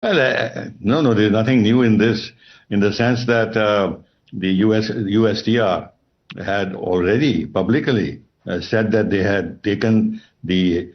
Well, no, there's nothing new in this, in the sense that the USTR had already publicly said that they had taken the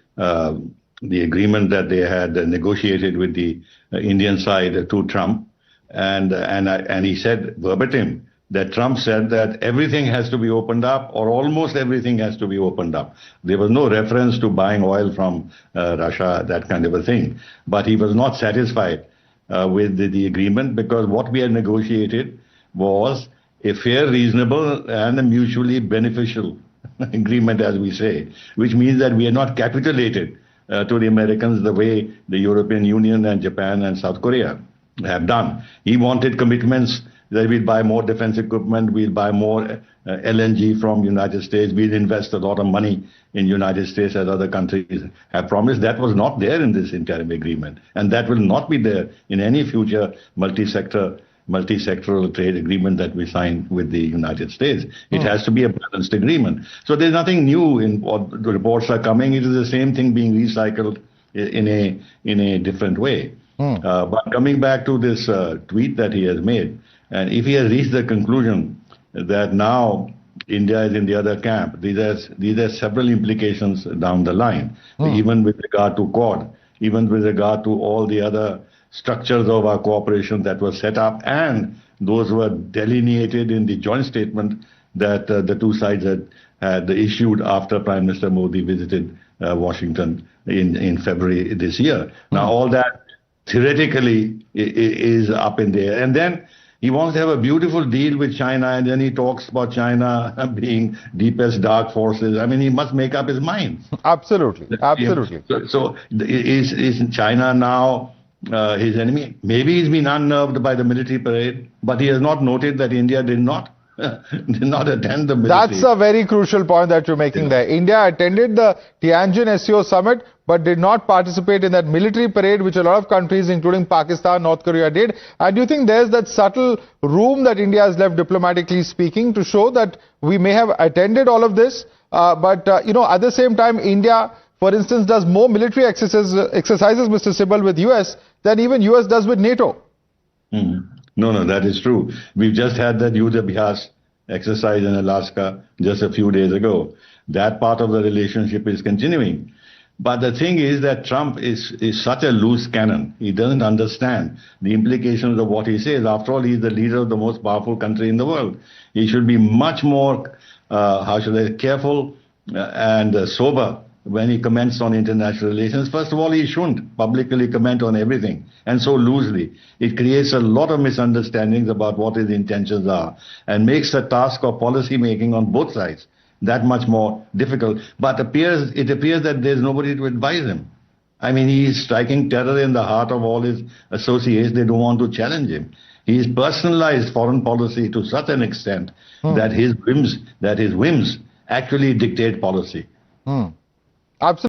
agreement that they had negotiated with the Indian side to Trump, and he said verbatim that Trump said that everything has to be opened up, or almost everything has to be opened up. There was no reference to buying oil from Russia, that kind of a thing. But he was not satisfied with the agreement, because what we had negotiated was a fair, reasonable, and a mutually beneficial agreement, as we say, which means that we are not capitulated to the Americans the way the European Union and Japan and South Korea have done. He wanted commitments that we'll buy more defense equipment, we'll buy more LNG from United States, we'll invest a lot of money in United States as other countries have promised. That was not there in this interim agreement, and that will not be there in any future multi-sectoral trade agreement that we sign with the United States. It has to be a balanced agreement. So there's nothing new in what the reports are coming. It is the same thing being recycled in a different way. But coming back to this tweet that he has made, and if he has reached the conclusion that now India is in the other camp, these are several implications down the line, even with regard to Quad, even with regard to all the other structures of our cooperation that were set up, and those were delineated in the joint statement that the two sides had issued after Prime Minister Modi visited Washington in February this year. Now all that theoretically is up in the air. And then he wants to have a beautiful deal with China, and then he talks about China being deepest dark forces. I mean, he must make up his mind. Absolutely. So is China now his enemy? Maybe he's been unnerved by the military parade, but he has not noted that India did not attend the military. That's a very crucial point that you're making there. India attended the Tianjin SCO summit, but did not participate in that military parade, which a lot of countries, including Pakistan, North Korea, did. And do you think there's that subtle room that India has left, diplomatically speaking, to show that we may have attended all of this, but at the same time, India, for instance, does more military exercises, Mr. Sibal, with US than even US does with NATO? No, that is true. We've just had that Yudh Abhyas exercise in Alaska just a few days ago. That part of the relationship is continuing. But the thing is that Trump is such a loose cannon. He doesn't understand the implications of what he says. After all, he's the leader of the most powerful country in the world. He should be much more, careful and sober when he comments on international relations. First of all, he shouldn't publicly comment on everything, and so loosely. It creates a lot of misunderstandings about what his intentions are, and makes the task of policy making on both sides that much more difficult. But it appears that there's nobody to advise him. I mean, he is striking terror in the heart of all his associates. They don't want to challenge him. He's personalized foreign policy to such an extent that his whims actually dictate policy. Absolutely.